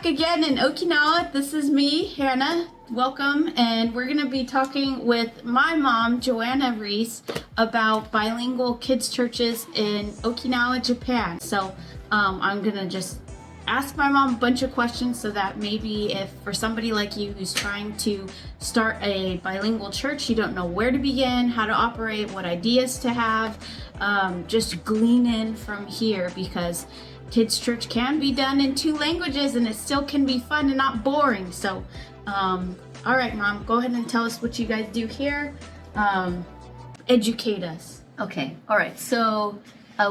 back again in Okinawa. This is me, Hannah. Welcome, and we're going to be talking with my mom, Joanna Ruiz, about bilingual kids churches in Okinawa, Japan. So I'm going to just ask my mom a bunch of questions so that maybe if for somebody like you who's trying to start a bilingual church, you don't know where to begin, how to operate, what ideas to have, just glean in from here, because kids church can be done in 2 languages and it still can be fun and not boring. So all right, Mom, go ahead and tell us what you guys do here. Educate us. Okay, all right. So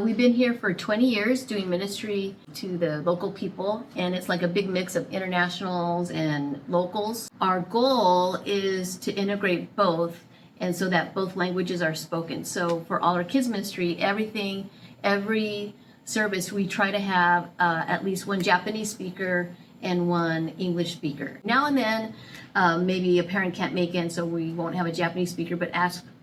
we've been here for 20 years doing ministry to the local people, and it's like a big mix of internationals and locals. Our goal is to integrate both, and so that both languages are spoken. So for all our kids ministry, every service, we try to have at least one Japanese speaker and one English speaker. Now and then, maybe a parent can't make it, so we won't have a Japanese speaker, but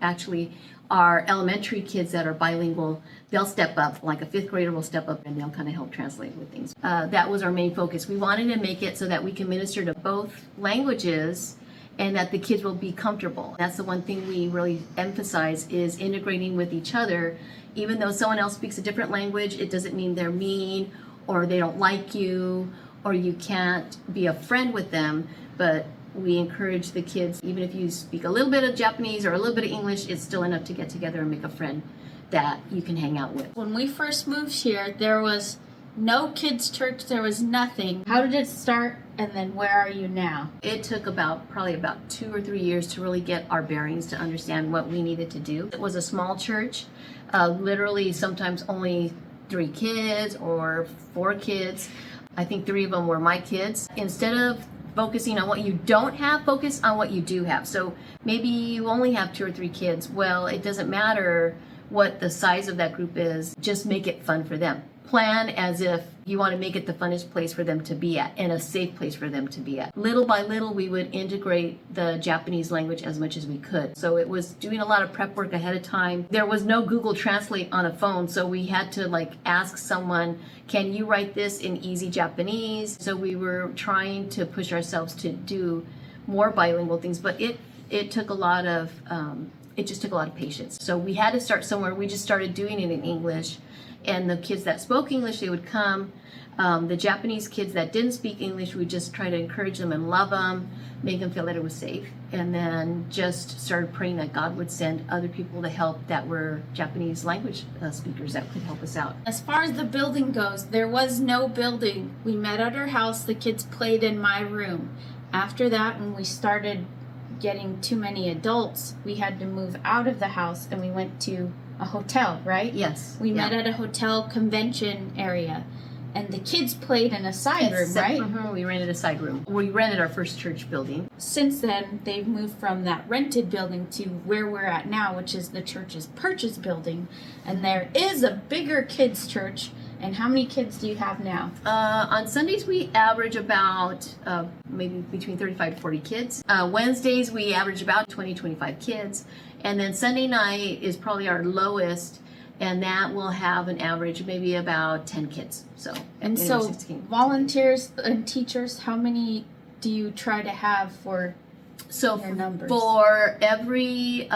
actually our elementary kids that are bilingual, they'll step up, like a 5th grader will step up and they'll kind of help translate with things. That was our main focus. We wanted to make it so that we can minister to both languages and that the kids will be comfortable. That's the one thing we really emphasize, is integrating with each other. Even though someone else speaks a different language, it doesn't mean they're mean or they don't like you or you can't be a friend with them. But we encourage the kids, even if you speak a little bit of Japanese or a little bit of English, it's still enough to get together and make a friend that you can hang out with. When we first moved here, there was no kids church, there was nothing. How did it start, and then where are you now? It took probably about 2 or 3 years to really get our bearings, to understand what we needed to do. It was a small church, literally sometimes only 3 kids or 4 kids. I think 3 of them were my kids. Instead of focusing on what you don't have, focus on what you do have. So maybe you only have 2 or 3 kids. Well, it doesn't matter what the size of that group is, just make it fun for them. Plan as if you want to make it the funnest place for them to be at and a safe place for them to be at. Little by little, we would integrate the Japanese language as much as we could. So it was doing a lot of prep work ahead of time. There was no Google Translate on a phone, so we had to ask someone, can you write this in easy Japanese? So we were trying to push ourselves to do more bilingual things, but it took a lot of it just took a lot of patience. So we had to start somewhere. We just started doing it in English. And the kids that spoke English, they would come. The Japanese kids that didn't speak English, we just try to encourage them and love them, make them feel that it was safe. And then just started praying that God would send other people to help that were Japanese language speakers that could help us out. As far as the building goes, there was no building. We met at our house. The kids played in my room. After that, when we started getting too many adults, we had to move out of the house and we went to a hotel, right? Yes. We met at a hotel convention area, and the kids played in a side room, right? We rented a side room. We rented our first church building. Since then, they've moved from that rented building to where we're at now, which is the church's purchase building. And there is a bigger kids church. And how many kids do you have now? On Sundays, we average about maybe between 35 to 40 kids. Wednesdays, we average about 20, 25 kids. And then Sunday night is probably our lowest, and that will have an average maybe about 10 kids. So volunteers and teachers, how many do you try to have for your numbers? For every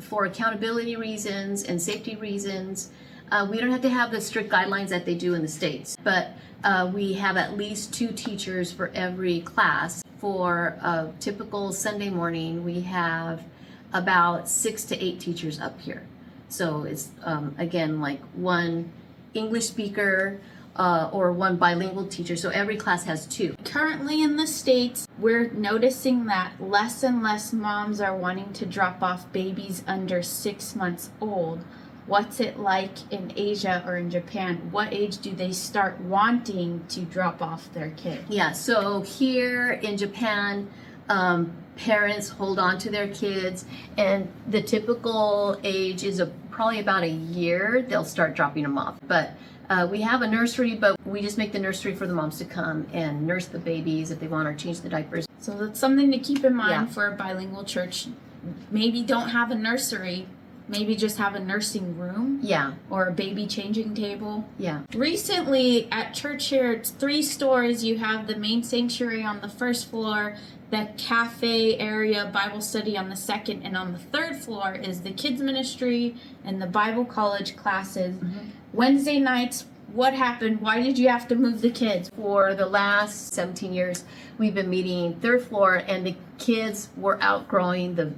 for accountability reasons and safety reasons, we don't have to have the strict guidelines that they do in the States, but we have at least 2 teachers for every class. For a typical Sunday morning, we have about 6 to 8 teachers up here. So it's, again, like 1 English speaker or 1 bilingual teacher. So every class has 2. Currently in the States, we're noticing that less and less moms are wanting to drop off babies under 6 months old. What's it like in Asia or in Japan? What age do they start wanting to drop off their kid? Yeah, so here in Japan, parents hold on to their kids, and the typical age is probably about a year. They'll start dropping them off. But we have a nursery, but we just make the nursery for the moms to come and nurse the babies if they want, or change the diapers. So that's something to keep in mind for a bilingual church. Maybe don't have a nursery, maybe just have a nursing room. Yeah. Or a baby changing table. Yeah. Recently at church here, it's 3 stories. You have the main sanctuary on the first floor, the cafe area, Bible study on the second, and on the third floor is the kids ministry and the Bible college classes. Wednesday nights, what happened? Why did you have to move the kids? For the last 17 years, we've been meeting third floor, and the kids were outgrowing the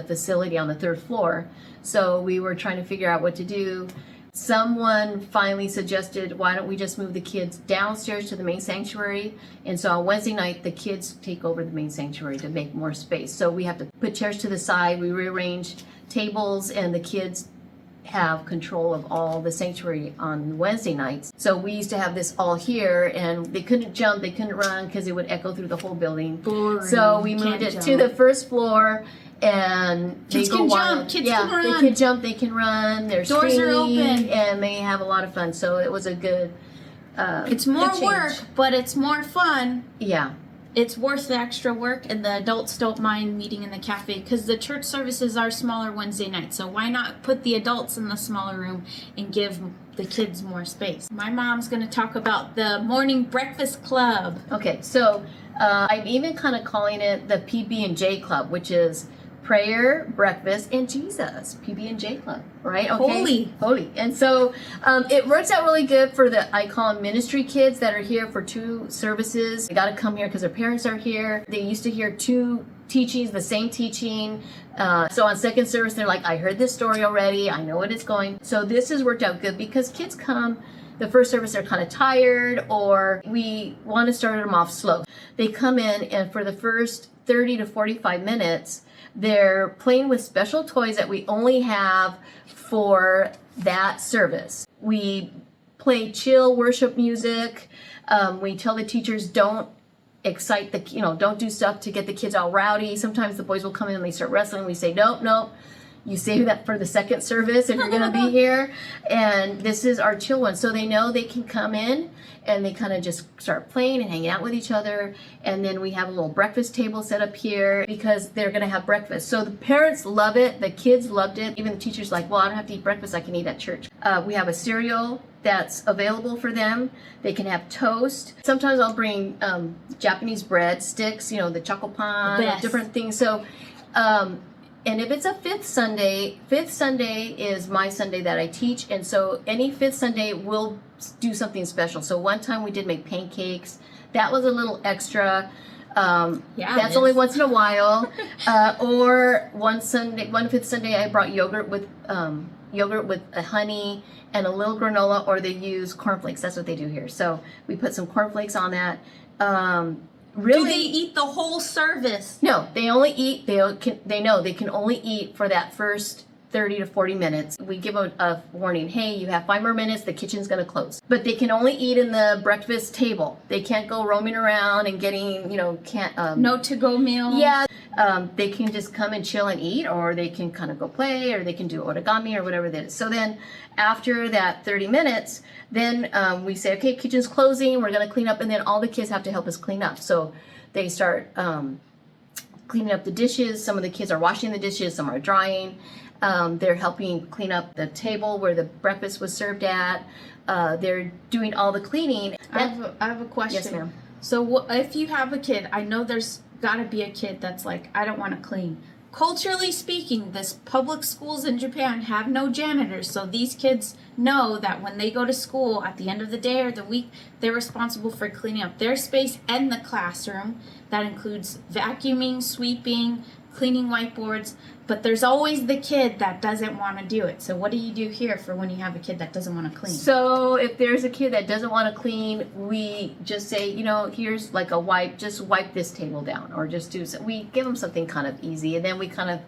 facility on the third floor. So we were trying to figure out what to do. Someone finally suggested, why don't we just move the kids downstairs to the main sanctuary? And so on Wednesday night, the kids take over the main sanctuary to make more space. So we have to put chairs to the side, we rearrange tables, and the kids have control of all the sanctuary on Wednesday nights. So we used to have this all here, and they couldn't jump, they couldn't run because it would echo through the whole building. Boring. So we moved it to the first floor, and kids they go can wild. jump, kids can run. They can jump, they can run. There's doors are open, and they have a lot of fun. So it was a good. It's more change. work, but it's more fun. Yeah. It's worth the extra work, and the adults don't mind meeting in the cafe because the church services are smaller Wednesday nights. So why not put the adults in the smaller room and give the kids more space? My mom's going to talk about the morning breakfast club. Okay, so I'm even kind of calling it the PB&J Club, which is prayer, breakfast, and Jesus. PB&J Club, right? Okay. Holy. And so it works out really good for I call them ministry kids that are here for 2 services. They got to come here because their parents are here. They used to hear 2 teachings, the same teaching. So on second service, they're like, I heard this story already. I know what it's going. So this has worked out good because kids come the first service, they're kind of tired, or we want to start them off slow. They come in, and for the first 30 to 45 minutes, they're playing with special toys that we only have for that service. We play chill worship music. We tell the teachers don't excite don't do stuff to get the kids all rowdy. Sometimes the boys will come in and they start wrestling. We say, nope. You save that for the second service if you're going to be here. And this is our chill one. So they know they can come in and they kind of just start playing and hanging out with each other. And then we have a little breakfast table set up here because they're going to have breakfast. So the parents love it. The kids loved it. Even the teacher's like, well, I don't have to eat breakfast. I can eat at church. We have a cereal that's available for them. They can have toast. Sometimes I'll bring Japanese bread sticks, the choco pan, different things. So, and if it's a fifth Sunday is my Sunday that I teach. And so any fifth Sunday, we'll do something special. So one time we did make pancakes. That was a little extra. That's only once in a while. Or one fifth Sunday, I brought yogurt with honey and a little granola, or they use cornflakes. That's what they do here. So we put some cornflakes on that. Really? Do they eat the whole service? No, they only eat. They know they can only eat for that first 30 to 40 minutes. We give a warning. Hey, you have 5 more minutes. The kitchen's going to close. But they can only eat in the breakfast table. They can't go roaming around and getting, no to-go meals. Yeah. They can just come and chill and eat, or they can kind of go play, or they can do origami or whatever that is. So then after that 30 minutes, then we say, okay, kitchen's closing. We're going to clean up. And then all the kids have to help us clean up. So they start cleaning up the dishes. Some of the kids are washing the dishes. Some are drying. They're helping clean up the table where the breakfast was served at. They're doing all the cleaning. I have a question. Yes, ma'am. So if you have a kid, I know there's got to be a kid that's like, I don't want to clean. Culturally speaking, this public schools in Japan have no janitors, so these kids know that when they go to school at the end of the day or the week, they're responsible for cleaning up their space and the classroom. That includes vacuuming, sweeping, cleaning whiteboards, but there's always the kid that doesn't want to do it. So what do you do here for when you have a kid that doesn't want to clean? So if there's a kid that doesn't want to clean, we just say, here's like a wipe, just wipe this table down, or just we give them something kind of easy, and then we kind of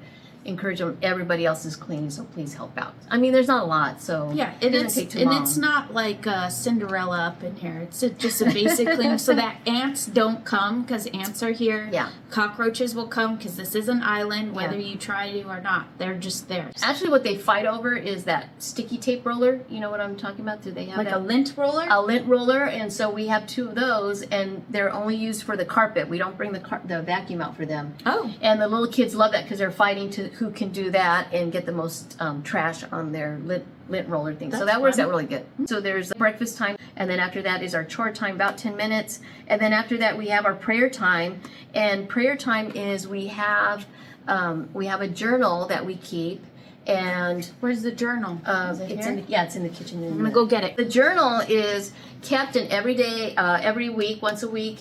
encourage them. Everybody else is cleaning, so please help out. I mean, there's not a lot, so yeah, it doesn't take too long. It's not like Cinderella up in here. It's just a basic cleaning so that ants don't come, because ants are here. Yeah. Cockroaches will come because this is an island, whether you try to or not. They're just there. Actually, what they fight over is that sticky tape roller. You know what I'm talking about? Do they have a lint roller? A lint roller, and so we have 2 of those, and they're only used for the carpet. We don't bring the vacuum out for them. Oh. And the little kids love that because they're fighting to who can do that and get the most trash on their lint roller thing. So That's that works fun. out really good. So there's breakfast time, and then after that is our chore time, about 10 minutes. And then after that we have our prayer time. And prayer time is we have a journal that we keep. And Where's the journal? Is it it's here? it's in the kitchen. I'm gonna go get it. The journal is kept in every day, every week, once a week.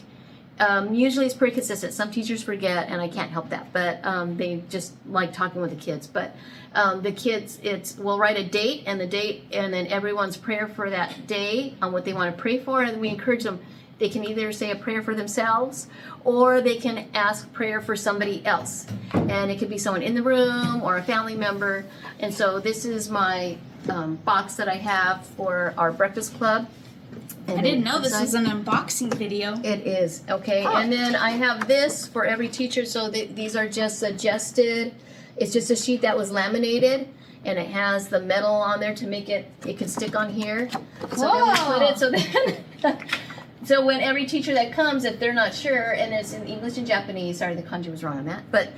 Usually it's pretty consistent. Some teachers forget, and I can't help that, but they just like talking with the kids. But the kids, we'll write a date, and then everyone's prayer for that day on what they want to pray for, and we encourage them. They can either say a prayer for themselves, or they can ask prayer for somebody else, and it could be someone in the room or a family member. And so this is my box that I have for our breakfast club. I didn't know this was an unboxing video. It is, okay. Oh. And then I have this for every teacher. So these are just adjusted. It's just a sheet that was laminated, and it has the metal on there to make it can stick on here. So then we put it, so then, so when every teacher that comes, if they're not sure, and it's in English and Japanese, sorry, the kanji was wrong on that, but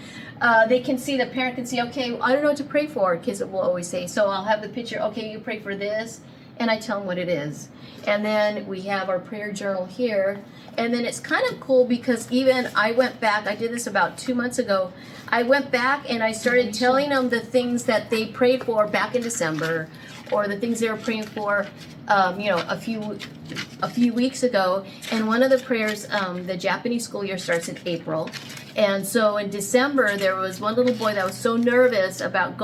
they can see, the parent can see, okay, I don't know what to pray for, kids will always say. So I'll have the picture, okay, you pray for this, and I tell them what it is. And then we have our prayer journal here. And then it's kind of cool because even I went back, I did this about 2 months ago. I went back and I started telling them the things that they prayed for back in December, or the things they were praying for, a few weeks ago. And one of the prayers, the Japanese school year starts in April. And so in December, there was one little boy that was so nervous about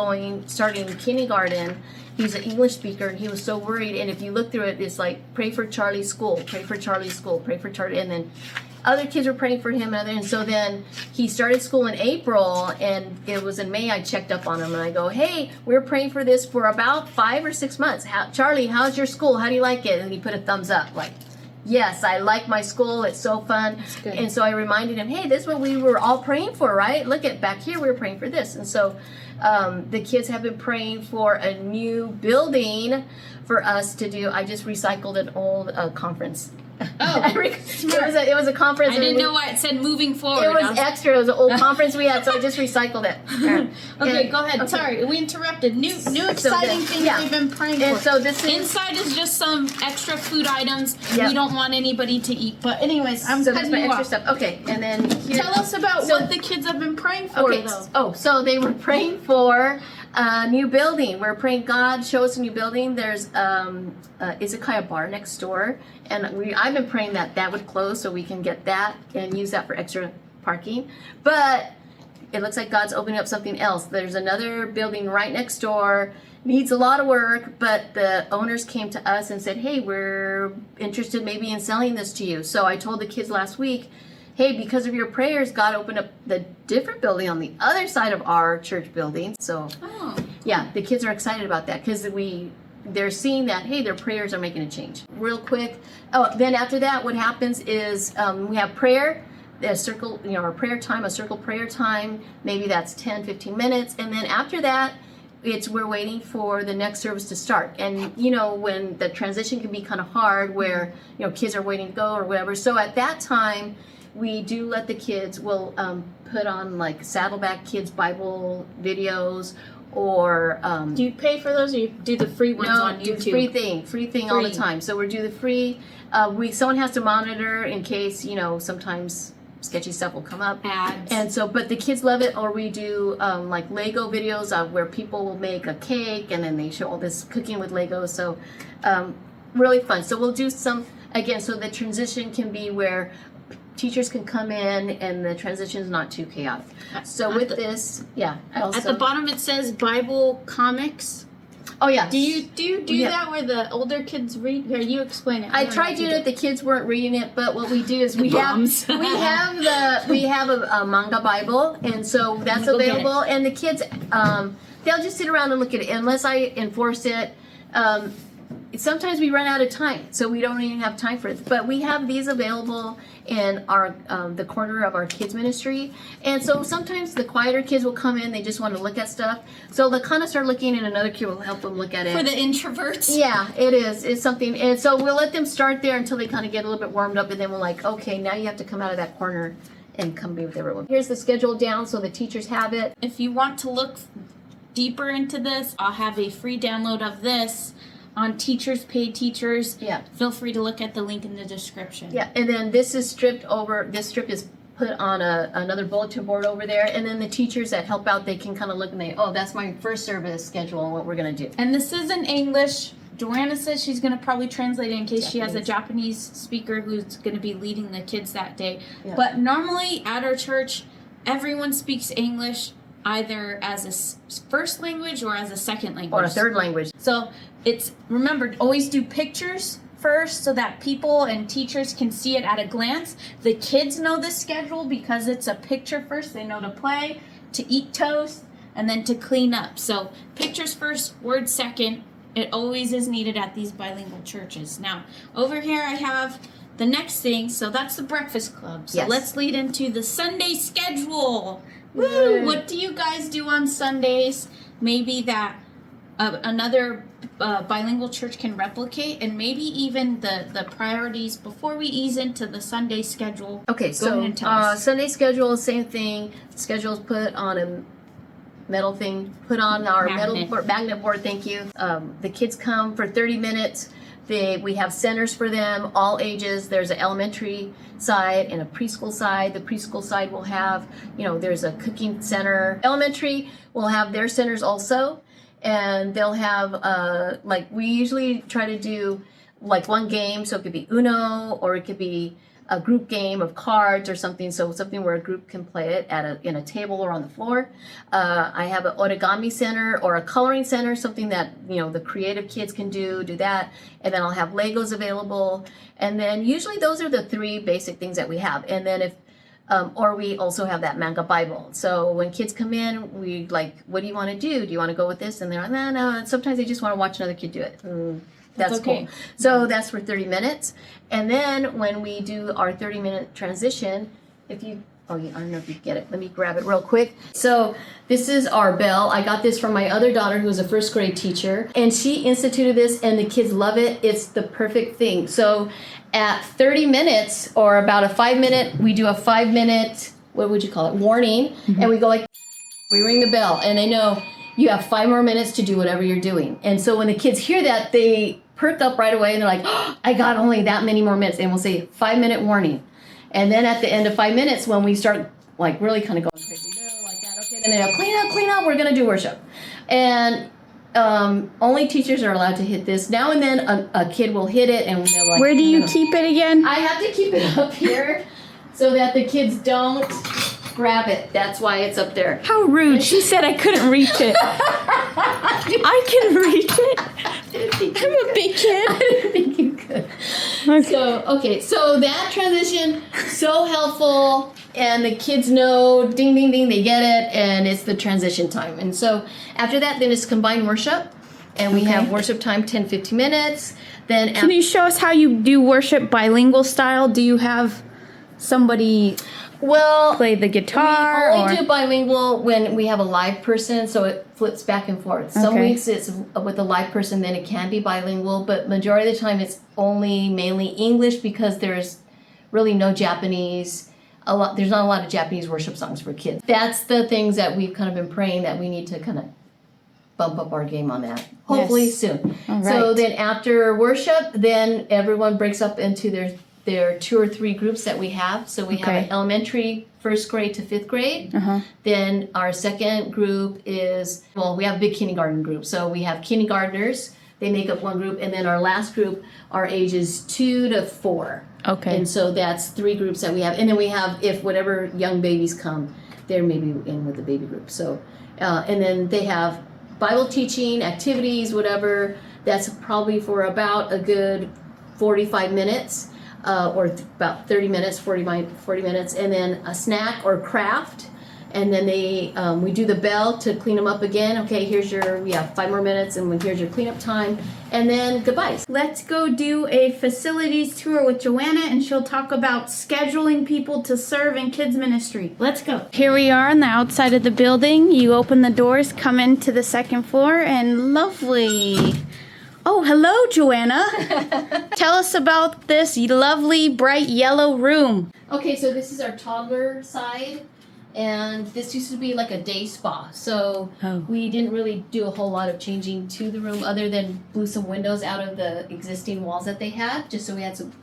starting kindergarten. He's an English speaker, and he was so worried. And if you look through it, it's like, pray for Charlie's school, pray for Charlie's school, pray for Charlie. And then other kids were praying for him. And so then he started school in April, and it was in May I checked up on him. And I go, hey, we're praying for this for about 5 or 6 months. Charlie, how's your school? How do you like it? And he put a thumbs up, like, yes, I like my school. It's so fun. Good. And so I reminded him, hey, this is what we were all praying for, right? Look at back here, we were praying for this. And so the kids have been praying for a new building for us to do. I just recycled an old conference. Oh, it was a conference. I didn't know why it said moving forward. It was extra. It was an old conference we had, so I just recycled it. Okay, go ahead. Okay. Sorry, we interrupted. New exciting things we've been praying and for. So this inside is just some extra food items. Yep. We don't want anybody to eat. But anyways, I'm so that's cutting my you extra off. stuff. Okay, and then here, Tell us about what the kids have been praying for. Okay. Though. So they were praying for a new building. We're praying, God, show us a new building. There's Izakaya bar next door, and I've been praying that would close so we can get that and use that for extra parking. But it looks like God's opening up something else. There's another building right next door, needs a lot of work, but the owners came to us and said, hey, we're interested maybe in selling this to you. So I told the kids last week, hey, because of your prayers, God opened up the different building on the other side of our church building. So yeah, the kids are excited about that because they're seeing that, hey, their prayers are making a change. Real quick. Oh, then after that, what happens is we have prayer, a circle, our prayer time, a circle prayer time. Maybe that's 10, 15 minutes. And then after that, we're waiting for the next service to start. And, when the transition can be kind of hard where, kids are waiting to go or whatever. So at that time, we do let the kids, we'll put on like Saddleback Kids Bible videos, or do you pay for those, or you do the free ones on YouTube? No, free thing all the time. So we do the free. Someone has to monitor in case sometimes sketchy stuff will come up. Ads. And so, but the kids love it. Or we do like Lego videos where people will make a cake and then they show all this cooking with Legos. So really fun. So we'll do some again. So the transition can be where teachers can come in and the transition is not too chaotic. So with this, yeah. At the bottom it says Bible comics. Oh yeah. Do you do that where the older kids read? Here, you explain it. I tried doing it. The kids weren't reading it, but what we do is we have a manga Bible, and so that's available. And the kids, they'll just sit around and look at it unless I enforce it. Sometimes we run out of time, so we don't even have time for it. But we have these available in our the corner of our kids ministry, and so sometimes the quieter kids will come in. They just want to look at stuff, so they'll kind of start looking, and another kid will help them look at it. For the introverts. Yeah, it is. It's something, and so we'll let them start there until they kind of get a little bit warmed up, and then we're like, okay, now you have to come out of that corner and come be with everyone. Here's the schedule down so the teachers have it. If you want to look deeper into this, I'll have a free download of this on Teachers Pay Teachers. Yeah. Feel free to look at the link in the description. Yeah, and then this is stripped over, this strip is put on another bulletin board over there, and then the teachers that help out, they can kind of look and they, oh, that's my first service schedule and what we're going to do. And this is in English. Joanna says she's going to probably translate it in case she has a Japanese speaker who's going to be leading the kids that day. Yeah. But normally at our church, everyone speaks English either as a first language or as a second language. Or a third language. So it's, remember, always do pictures first so that people and teachers can see it at a glance. The kids know the schedule because it's a picture first. They know to play, to eat toast, and then to clean up. So pictures first, words second. It always is needed at these bilingual churches. Now, over here I have the next thing. So that's the breakfast club. So Yes. let's lead into the Sunday schedule. Woo! What do you guys do on Sundays? Maybe that another bilingual church can replicate, and maybe even the priorities before we ease into the Sunday schedule. Okay, Go ahead and tell us. Sunday schedule, same thing. Schedule's put on a metal thing, put on our magnet board, thank you. The kids come for 30 minutes. We have centers for them, all ages. There's an elementary side and a preschool side. The preschool side will have, there's a cooking center. Elementary will have their centers also. And they'll have, we usually try to do one game. So it could be Uno, or it could be a group game of cards or something. So something where a group can play it in a table or on the floor. I have an origami center or a coloring center, something that, the creative kids can do that. And then I'll have Legos available. And then usually those are the three basic things that we have. And then or we also have that manga Bible. So when kids come in, we what do you want to do? Do you want to go with this? And they're like, no. And sometimes they just want to watch another kid do it. That's okay. Cool. So that's for 30 minutes. And then when we do our 30-minute transition, I don't know if you get it. Let me grab it real quick. So this is our bell. I got this from my other daughter who's a first grade teacher. And she instituted this and the kids love it. It's the perfect thing. So at 30 minutes or about a 5-minute, we do a 5-minute, what would you call it, warning. Mm-hmm. And we go we ring the bell and they know you have 5 more minutes to do whatever you're doing. And so when the kids hear that, they perk up right away and they're like, oh, I got only that many more minutes. And we'll say 5-minute warning. And then at the end of 5 minutes, when we start really kind of going crazy, like that, okay, then they'll clean up, we're going to do worship. And only teachers are allowed to hit this. Now and then a kid will hit it and they're like, where do you keep it again? I have to keep it up here so that the kids don't grab it. That's why it's up there. How rude. She said I couldn't reach it. I can reach it. I'm a big kid. I didn't think you could. Okay. So that transition, so helpful, and the kids know, ding, ding, ding, they get it, and it's the transition time. And so after that, then it's combined worship, and we have worship time, 10-15 minutes. Then can you show us how you do worship bilingual style? Do you have somebody play the guitar? We only do bilingual when we have a live person, so it flips back and forth. Some weeks it's with a live person, then it can be bilingual, but majority of the time it's mainly English because there's really no Japanese. There's not a lot of Japanese worship songs for kids. That's the things that we've kind of been praying that we need to kind of bump up our game on that. Hopefully soon. All right. So then after worship, then everyone breaks up into their 2 or 3 groups that we have. So we have an elementary, 1st grade to 5th grade. Then our second group is, we have a big kindergarten group. So we have kindergartners. They make up one group. And then our last group are ages 2 to 4. Okay. And so that's 3 groups that we have. And then we have, if whatever young babies come, they're maybe in with the baby group. So, and then they have Bible teaching, activities, whatever. That's probably for about a good 45 minutes. Or about 30 minutes, 40 minutes, and then a snack or craft. And then we do the bell to clean them up again. Okay, we have 5 more minutes, and here's your cleanup time. And then goodbyes. Let's go do a facilities tour with Joanna, and she'll talk about scheduling people to serve in kids ministry. Let's go. Here we are on the outside of the building. You open the doors, come into the 2nd floor, and lovely. Oh, hello, Joanna. Tell us about this lovely, bright yellow room. Okay, so this is our toddler side, and this used to be like a day spa. So we didn't really do a whole lot of changing to the room other than blew some windows out of the existing walls that they had, just so we had some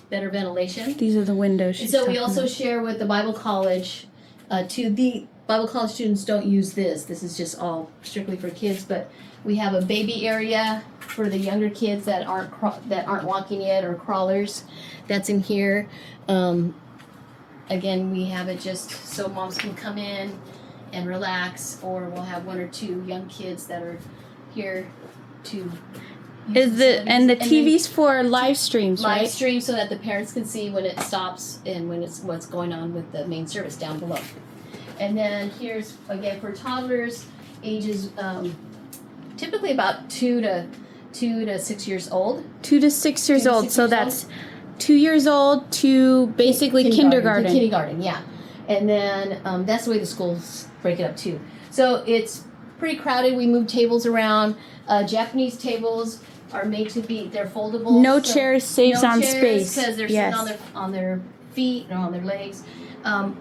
better ventilation. These are the windows. And so we also share with the Bible College. The Bible College students don't use this. This is just all strictly for kids, but we have a baby area for the younger kids that aren't walking yet or crawlers. That's in here. Again, we have it just so moms can come in and relax, or we'll have one or two young kids that are here to. And the TV's for live streams, right? Live stream so that the parents can see when it stops and when it's what's going on with the main service down below. And then here's again for toddlers, ages typically about 2 to 6 years old. 2 to 6 years old. So that's 2 years old to basically kindergarten. Kindergarten, yeah. And then that's the way the schools break it up too. So it's pretty crowded. We move tables around. Japanese tables are made to be, they're foldable. No chairs saves on space. Because they're sitting on their feet or on their legs.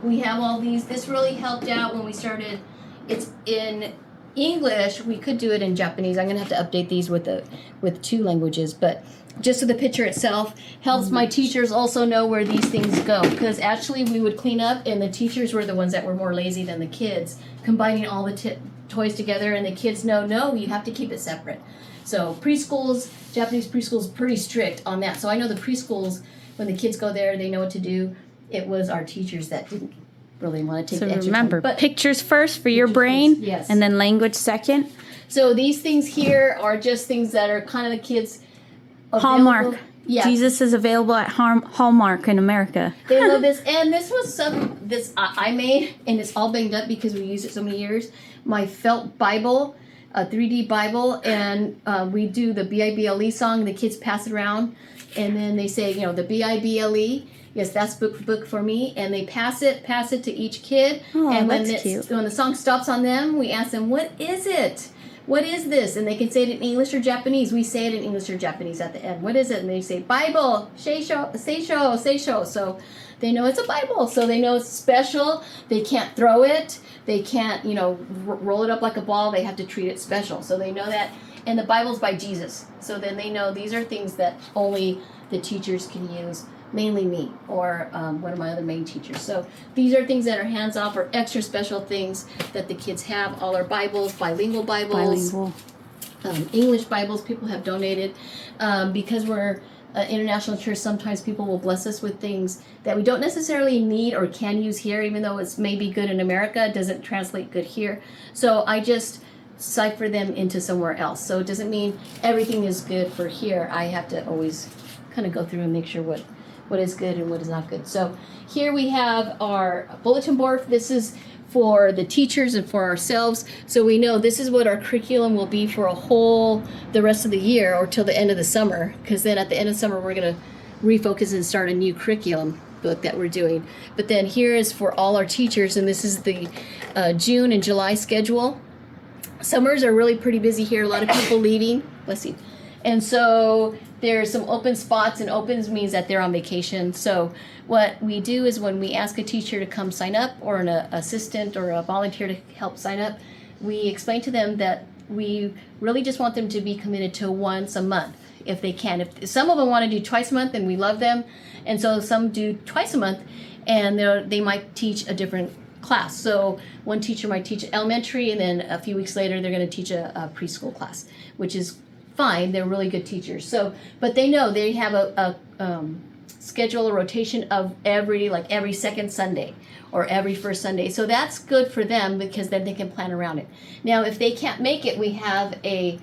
We have all these. This really helped out when we started. It's in English. We could do it in Japanese. I'm gonna have to update these with 2 languages, but just so the picture itself helps my teachers also know where these things go, because actually we would clean up and the teachers were the ones that were more lazy than the kids, combining all the toys together, and the kids no, you have to keep it separate. So preschools, Japanese preschools, pretty strict on that. So I know the preschools, when the kids go there, they know what to do. It was our teachers that didn't really want to take the extra remember, time. But pictures first for your brain, first, yes. And then language second. So these things here are just things that are kind of the kids' Hallmark. Yeah. Jesus is available at Hallmark in America. They love this. And this was this I made, and it's all banged up because we used it so many years. My felt Bible, a 3D Bible, and we do the Bible song. The kids pass it around, and then they say, the Bible. Yes, that's book for me, and they pass it to each kid. Oh, and when that's cute. When the song stops on them, we ask them, "What is it? What is this?" And they can say it in English or Japanese. We say it in English or Japanese at the end. What is it? And they say Bible, seisho. So they know it's a Bible. So they know it's special. They can't throw it. They can't, roll it up like a ball. They have to treat it special. So they know that. And the Bible's by Jesus. So then they know these are things that only the teachers can use. Mainly me or one of my other main teachers. So these are things that are hands-off or extra special things that the kids have. All our Bibles, bilingual Bibles, English Bibles people have donated. Because we're an international church, sometimes people will bless us with things that we don't necessarily need or can use here, even though it's maybe good in America, it doesn't translate good here. So I just cipher them into somewhere else. So it doesn't mean everything is good for here. I have to always kind of go through and make sure what is good and what is not good. So here we have our bulletin board. This is for the teachers and for ourselves. So we know this is what our curriculum will be for the rest of the year or till the end of the summer. Because then at the end of summer, we're going to refocus and start a new curriculum book that we're doing. But then here is for all our teachers, and this is the June and July schedule. Summers are really pretty busy here. A lot of people leaving. Bless you. And so there's some open spots, and opens means that they're on vacation. So what we do is when we ask a teacher to come sign up, or an assistant or a volunteer to help sign up, we explain to them that we really just want them to be committed to once a month if they can. If some of them want to do twice a month, and we love them, and so some do twice a month, and they might teach a different class. So one teacher might teach elementary, and then a few weeks later they're going to teach a preschool class, which is fine. They're really good teachers. So, but they know they have a schedule, a rotation of every second Sunday or every first Sunday. So that's good for them because then they can plan around it. Now, if they can't make it, we have a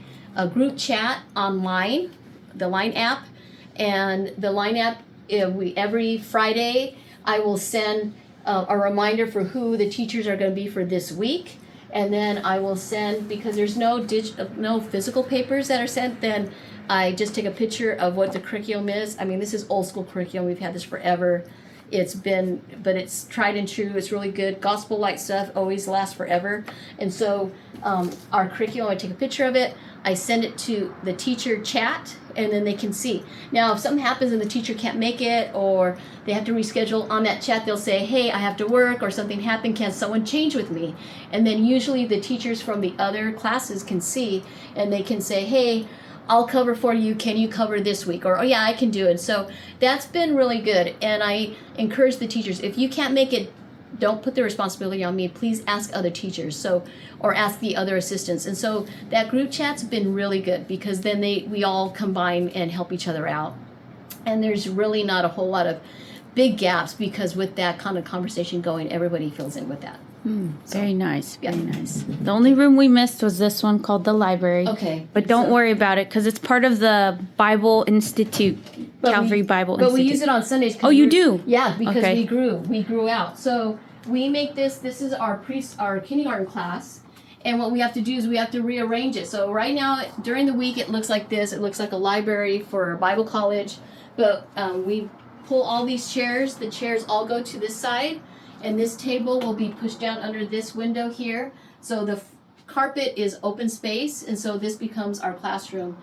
group chat online, the Line app, and the Line app. Every Friday, I will send a reminder for who the teachers are going to be for this week. And then I will send, because there's no physical papers that are sent, then I just take a picture of what the curriculum is. I mean, this is old school curriculum. We've had this forever. But it's tried and true. It's really good. Gospel light stuff always lasts forever. And so our curriculum, I take a picture of it. I send it to the teacher chat, and then they can see. Now, if something happens and the teacher can't make it, or they have to reschedule on that chat, they'll say, hey, I have to work, or something happened, can someone change with me? And then usually the teachers from the other classes can see, and they can say, hey, I'll cover for you, can you cover this week? Or, oh yeah, I can do it. So that's been really good, and I encourage the teachers, if you can't make it, don't put the responsibility on me. Please ask other teachers, or ask the other assistants. And so that group chat's been really good, because then we all combine and help each other out. And there's really not a whole lot of big gaps, because with that kind of conversation going, everybody fills in with that. Very nice. Very nice. The only room we missed was this one called the library. Okay. But don't worry about it, because it's part of the Bible Institute, Calvary Bible Institute. But we use it on Sundays. Oh, you do? Yeah, because we grew out. So we make this is our kindergarten class. And what we have to do is we have to rearrange it. So right now, during the week, it looks like this. It looks like a library for Bible college. But we pull all these chairs. The chairs all go to this side. And this table will be pushed down under this window here. So the carpet is open space. And so this becomes our classroom,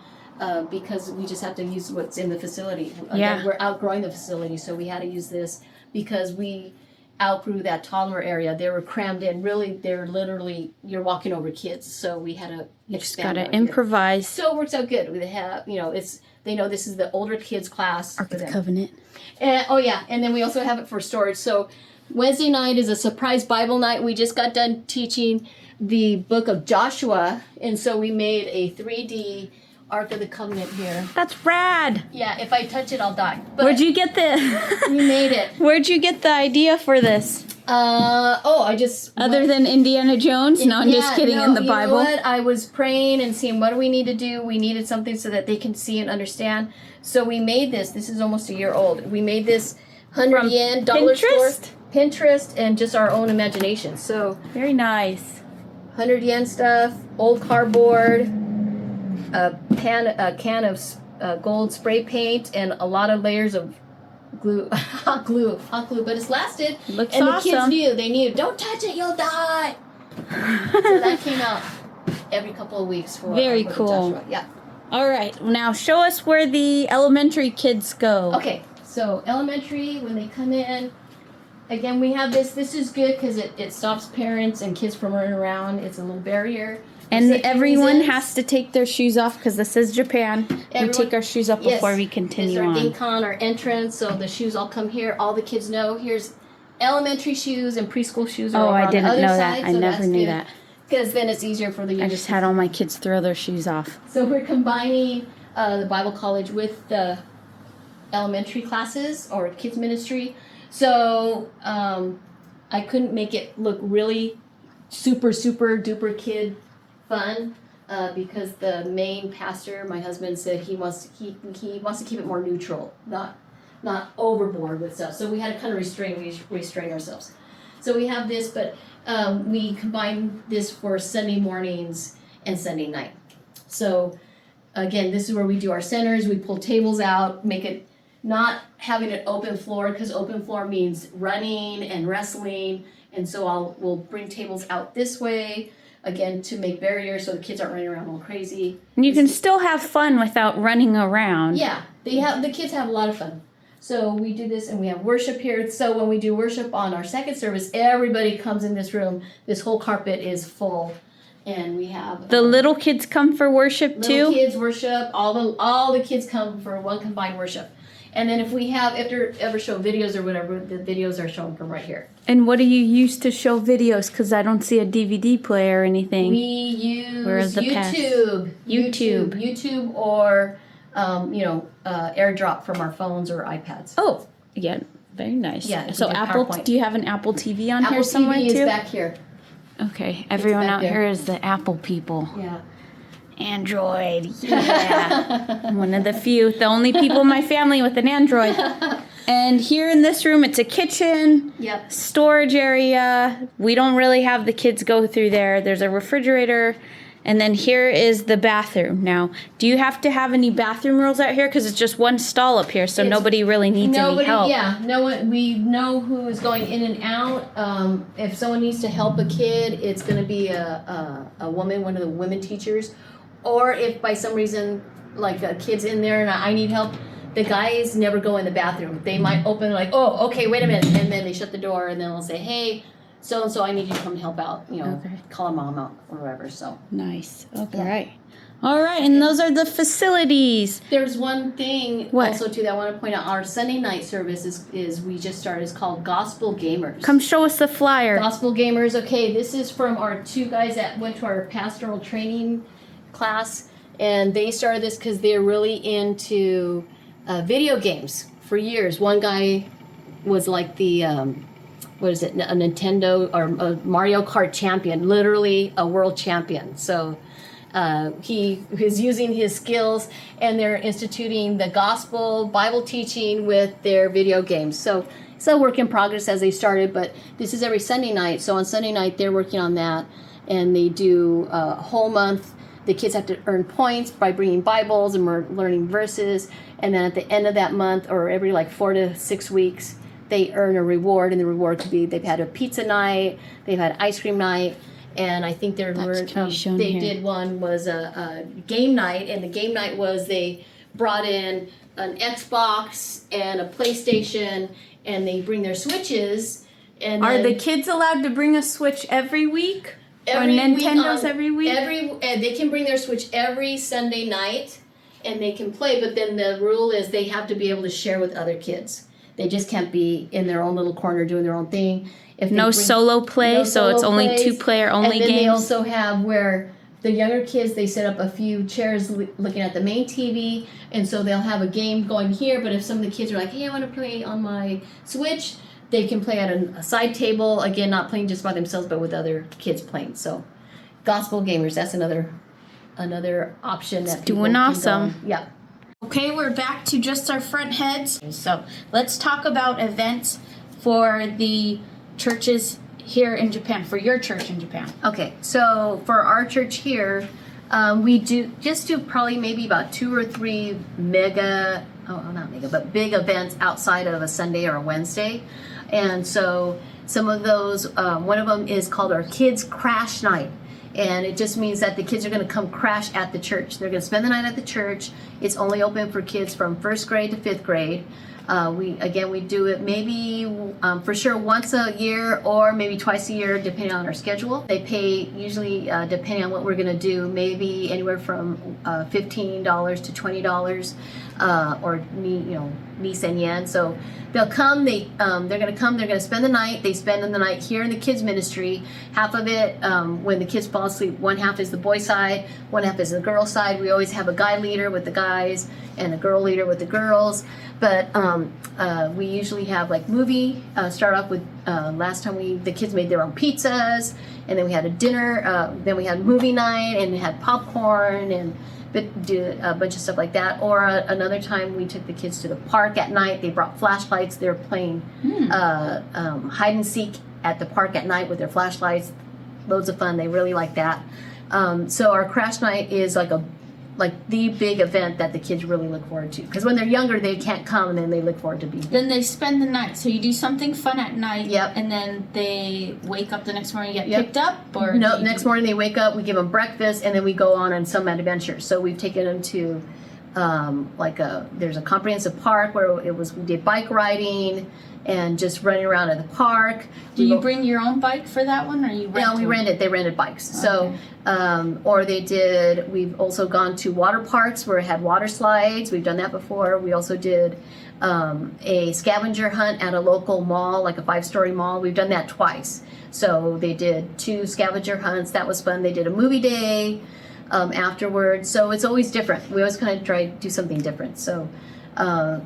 because we just have to use what's in the facility. Again, we're outgrowing the facility. So we had to use this because we outgrew that toddler area. They were crammed in. Really, they're literally, you're walking over kids. So we had to You just got to improvise. So it works out good. We have, they know this is the older kids class. Ark of the Covenant. And, and then we also have it for storage. So Wednesday night is a surprise Bible night. We just got done teaching the book of Joshua. And so we made a 3D Ark of the Covenant here. That's rad. Yeah, if I touch it, I'll die. But where'd you get the... We made it. Where'd you get the idea for this? I just... Other than Indiana Jones? No, I'm just kidding, in the Bible. You know what? I was praying and seeing what do we need to do. We needed something so that they can see and understand. So we made this. This is almost a year old. We made this 100 yen dollar store. Pinterest and just our own imagination. So very nice. 100 yen stuff, old cardboard, a can of gold spray paint, and a lot of layers of glue, hot glue. But it's lasted. Looks and awesome. The kids knew. They knew. Don't touch it, you'll die. So that came out every couple of weeks for very cool. Joshua. Yeah. All right. Now show us where the elementary kids go. Okay. So elementary, when they come in. Again, we have this. This is good because it stops parents and kids from running around. It's a little barrier. And everyone has to take their shoes off because this is Japan. We take our shoes off before we continue on. This is our incon, our entrance. So the shoes all come here. All the kids know. Here's elementary shoes and preschool shoes. Are I didn't know side, that. I never knew that. Because then it's easier for the. I just had all my kids throw their shoes off. So we're combining the Bible college with the elementary classes or kids ministry. So I couldn't make it look really super duper kid fun because the main pastor, my husband, said he wants to keep it more neutral, not overboard with stuff. So we had to kind of restrain ourselves. So we have this, but we combine this for Sunday mornings and Sunday night. So again, this is where we do our centers. We pull tables out, make it. Not having an open floor, because open floor means running and wrestling, and so we'll bring tables out this way, again, to make barriers so the kids aren't running around all crazy. And you can still have fun without running around. Yeah, the kids have a lot of fun. So we do this, and we have worship here. So when we do worship on our second service, everybody comes in this room. This whole carpet is full. And we have the little kids come for worship too. Little kids worship. All the kids come for one combined worship. And then if we ever show videos or whatever, the videos are shown from right here. And what do you use to show videos? Because I don't see a DVD player or anything. We use YouTube, or AirDrop from our phones or iPads. Oh, yeah, very nice. Yeah. So Apple, do you have an Apple TV on here somewhere too? Apple TV is back here. Okay, everyone out here is the Apple people. Yeah. Android, yeah. I'm one of the few, the only people in my family with an Android. And here in this room, it's a kitchen, storage area. We don't really have the kids go through there. There's a refrigerator. And then here is the bathroom. Now, do you have to have any bathroom rules out here? Because it's just one stall up here, so nobody really needs any help. Yeah, no one. We know who is going in and out. If someone needs to help a kid, it's going to be a woman, one of the women teachers, or if by some reason like a kid's in there and I need help, the guys never go in the bathroom. They might open like, oh, okay, wait a minute, and then they shut the door, and then they'll say, hey, so and so, I need you to come help out. Call a mom out or whatever. So nice. Okay. All right, and those are the facilities. There's one thing also too that I want to point out. Our Sunday night service is we just started. It's called Gospel Gamers. Come show us the flyer. Gospel Gamers. Okay, this is from our two guys that went to our pastoral training class, and they started this because they're really into video games for years. One guy was like the what is it? A Nintendo or a Mario Kart champion, literally a world champion. So. He is using his skills, and they're instituting the gospel Bible teaching with their video games. So it's a work in progress as they started, but this is every Sunday night. So on Sunday night, they're working on that, and they do a whole month. The kids have to earn points by bringing Bibles and learning verses, and then at the end of that month, or every like 4 to 6 weeks, they earn a reward, and the reward could be they've had a pizza night, they've had ice cream night. And I think they did one was a game night, and the game night was they brought in an Xbox and a PlayStation, and they bring their Switches. And are the kids allowed to bring a Switch every week? Or Nintendo's every week? They can bring their Switch every Sunday night, and they can play. But then the rule is they have to be able to share with other kids. They just can't be in their own little corner doing their own thing. Solo play, so it's only 2-player only games. And then they also have where the younger kids, they set up a few chairs looking at the main TV, and so they'll have a game going here, but if some of the kids are like, hey, I want to play on my Switch, they can play at a side table, again, not playing just by themselves, but with other kids playing. So Gospel Gamers, that's another option. That's doing awesome. Yeah. Okay, we're back to just our front heads. So let's talk about events for the churches here in Japan, for your church in Japan. Okay, so for our church here, we do probably maybe about 2 or 3 big events outside of a Sunday or a Wednesday. And so some of those, one of them is called our Kids Crash Night. And it just means that the kids are going to come crash at the church. They're going to spend the night at the church. It's only open for kids from 1st grade to 5th grade. We do it maybe for sure once a year or maybe twice a year, depending on our schedule. They pay usually, depending on what we're going to do, maybe anywhere from $15 to $20, or nis and yen. So they'll come. They're going to come. They're going to spend the night. They spend the night here in the kids ministry. Half of it, when the kids fall asleep, one half is the boy side, one half is the girl side. We always have a guy leader with the guys and a girl leader with the girls. But we usually have like movie. Start off with last time the kids made their own pizzas, and then we had a dinner. Then we had movie night, and we had popcorn and do a bunch of stuff like that. Or another time we took the kids to the park at night. They brought flashlights. They were playing hide and seek at the park at night with their flashlights. Loads of fun. They really like that. So our crash night is like the big event that the kids really look forward to. Because when they're younger, they can't come, and then they look forward to being here. Then they spend the night. So you do something fun at night. Yep. And then they wake up the next morning and get picked up? Or no, next morning they wake up, we give them breakfast, and then we go on some adventure. So we've taken them to there's a comprehensive park where we did bike riding and just running around at the park. Do you bring your own bike for that one, or you rent? No, we rented. They rented bikes. Okay. So, we've also gone to water parks where it had water slides. We've done that before. We also did a scavenger hunt at a local mall, like a 5-story mall. We've done that twice. So they did 2 scavenger hunts. That was fun. They did a movie day afterwards. So it's always different. We always kind of try to do something different. So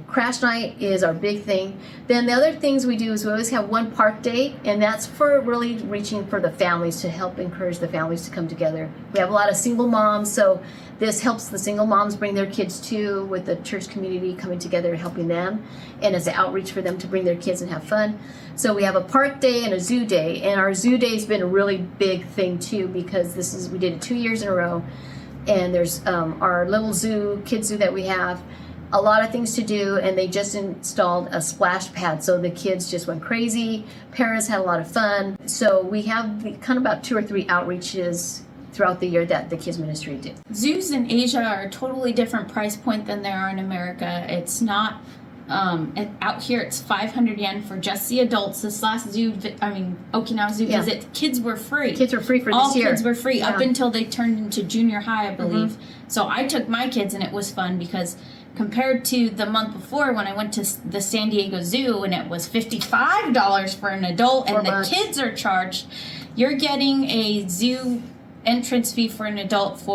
crash night is our big thing. Then the other things we do is we always have one park day, and that's for really reaching for the families, to help encourage the families to come together. We have a lot of single moms, so this helps the single moms bring their kids too, with the church community coming together and helping them, and as an outreach for them to bring their kids and have fun. So we have a park day and a zoo day, and our zoo day has been a really big thing too, because we did it 2 years in a row, and there's our little zoo, kids zoo that we have. A lot of things to do, and they just installed a splash pad, so the kids just went crazy. Parents had a lot of fun. So we have kind of about 2 or 3 outreaches throughout the year that the kids ministry do. Zoos in Asia are a totally different price point than they are in America. It's not out here it's 500 yen for just the adults. This last Okinawa zoo visit, kids were free. Kids were free for all this year. All kids were free up until they turned into junior high, I believe. So I took my kids and it was fun because compared to the month before when I went to the San Diego Zoo and it was $55 for an adult and the kids are charged, you're getting a zoo entrance fee for an adult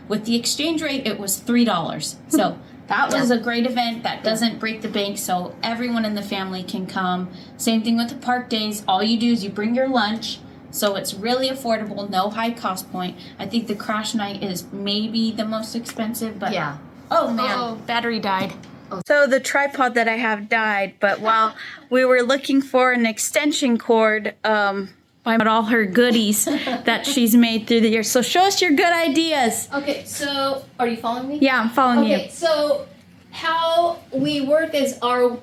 with the exchange rate, it was $3. So that was a great event. That doesn't break the bank, so everyone in the family can come. Same thing with the park days. All you do is you bring your lunch, so it's really affordable, no high cost point. I think the crash night is maybe the most expensive, but oh man, battery died. So the tripod that I have died, but while we were looking for an extension cord, about all her goodies that she's made through the years. So show us your good ideas. Okay, so are you following me? Yeah, I'm following you. Okay, so how we work is our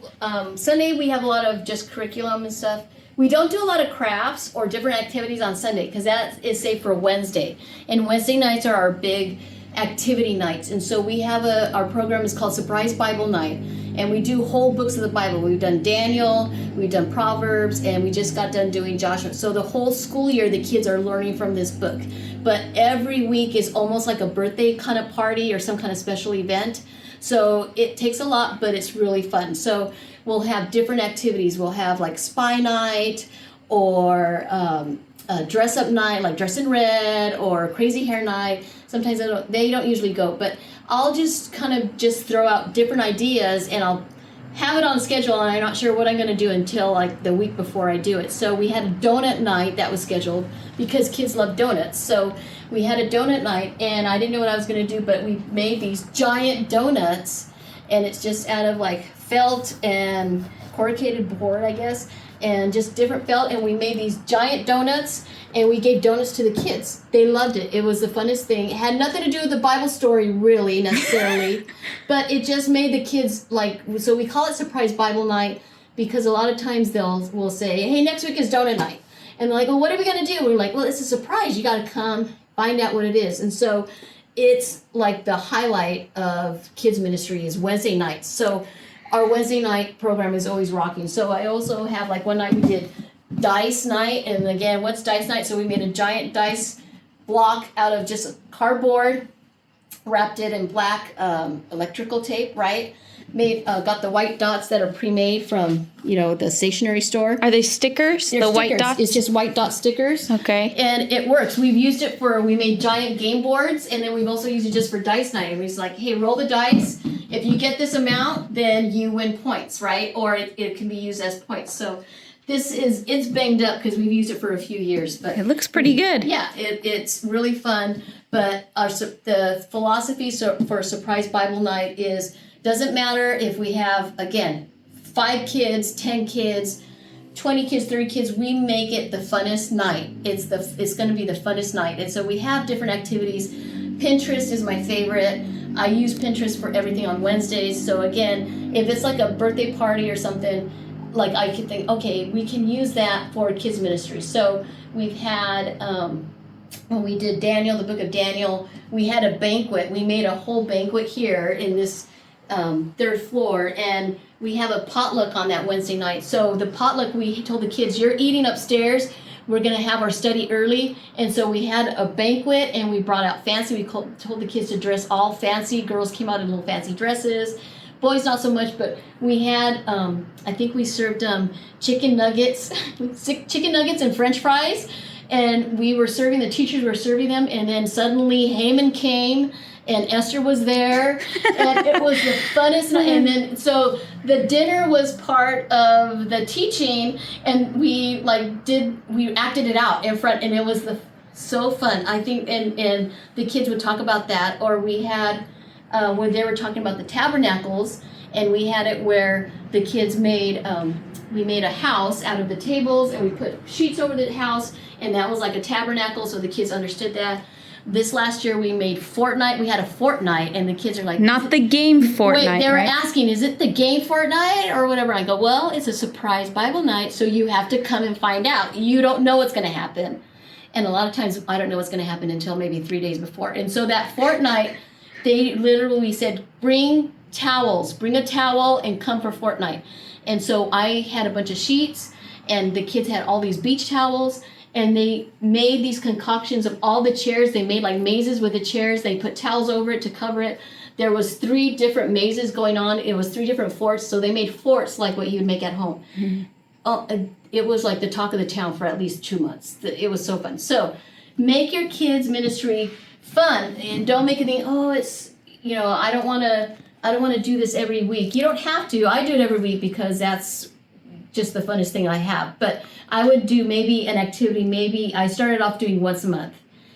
Sunday we have a lot of just curriculum and stuff. We don't do a lot of crafts or different activities on Sunday because that is saved for Wednesday. And Wednesday nights are our big activity nights. And so we have our program is called Surprise Bible Night. And we do whole books of the Bible. We've done Daniel, we've done Proverbs, and we just got done doing Joshua. So the whole school year, the kids are learning from this book. But every week is almost like a birthday kind of party or some kind of special event. So it takes a lot, but it's really fun. So we'll have different activities. We'll have like spy night or a dress up night, like dress in red, or crazy hair night. Sometimes they don't usually go, but I'll just kind of just throw out different ideas and I'll have it on schedule and I'm not sure what I'm going to do until like the week before I do it. So we had a donut night that was scheduled because kids love donuts. So we had a donut night and I didn't know what I was going to do, but we made these giant donuts and it's just out of like felt and corrugated board, I guess, and just different felt, and we made these giant donuts and we gave donuts to the kids. They loved it. It was the funnest thing. It had nothing to do with the Bible story really necessarily, but it just made the kids like, so we call it Surprise Bible Night because a lot of times we'll say, hey, next week is donut night. And they're like, well, what are we going to do? We're like, well, it's a surprise. You got to come find out what it is. And so it's like the highlight of kids ministry is Wednesday nights. So our Wednesday night program is always rocking. So I also have like one night we did dice night, and again, what's dice night? So we made a giant dice block out of just cardboard, wrapped it in black electrical tape, right? Got the white dots that are pre-made from, the stationery store. Are they stickers? They're stickers. White dots? It's just white dot stickers. Okay. And it works. We've used it we made giant game boards, and then we've also used it just for dice night. And we're just like, hey, roll the dice. If you get this amount, then you win points, right? Or it can be used as points. So it's banged up because we've used it for a few years. But it looks pretty good. Yeah, it's really fun. But the philosophy for Surprise Bible Night is, doesn't matter if we have, again, 5 kids, 10 kids, 20 kids, 30 kids, we make it the funnest night. It's going to be the funnest night. And so we have different activities. Pinterest is my favorite. I use Pinterest for everything on Wednesdays. So again, if it's like a birthday party or something, like I could think, okay, we can use that for kids ministry. So we've had, when we did Daniel, the book of Daniel, we had a banquet. We made a whole banquet here in this 3rd floor, and we have a potluck on that Wednesday night. So the potluck, we told the kids, you're eating upstairs. We're going to have our study early. And so we had a banquet and we brought out fancy. We told the kids to dress all fancy. Girls came out in little fancy dresses. Boys not so much, but we had, I think we served chicken nuggets and French fries. And the teachers were serving them. And then suddenly Haman came and Esther was there, and it was the funnest night. And then, so the dinner was part of the teaching, and we acted it out in front, and it was so fun. I think, and the kids would talk about that, or we had, where they were talking about the tabernacles, and we had it where the kids made, we made a house out of the tables, and we put sheets over the house, and that was like a tabernacle, so the kids understood that. This last year we made Fortnite. We had a Fortnite, and the kids are like, not the game Fortnite. Wait, they were right? asking, is it the game Fortnite or whatever? I go, well, it's a surprise Bible night, so you have to come and find out. You don't know what's going to happen. And a lot of times I don't know what's going to happen until maybe 3 days before. And so that fortnight, they literally said, bring towels, bring a towel and come for fortnight. And so I had a bunch of sheets, and the kids had all these beach towels, and they made these concoctions of all the chairs. They made like mazes with the chairs. They put towels over it to cover it. There was 3 different mazes going on. It was 3 different forts. So they made forts like what you would make at home. It was like the talk of the town for at least 2 months. It was so fun. So make your kids' ministry fun, and don't make it think, oh, it's, I don't want to do this every week. You don't have to. I do it every week because that's just the funnest thing I have. But I would do maybe an activity. Maybe I started off doing once a month,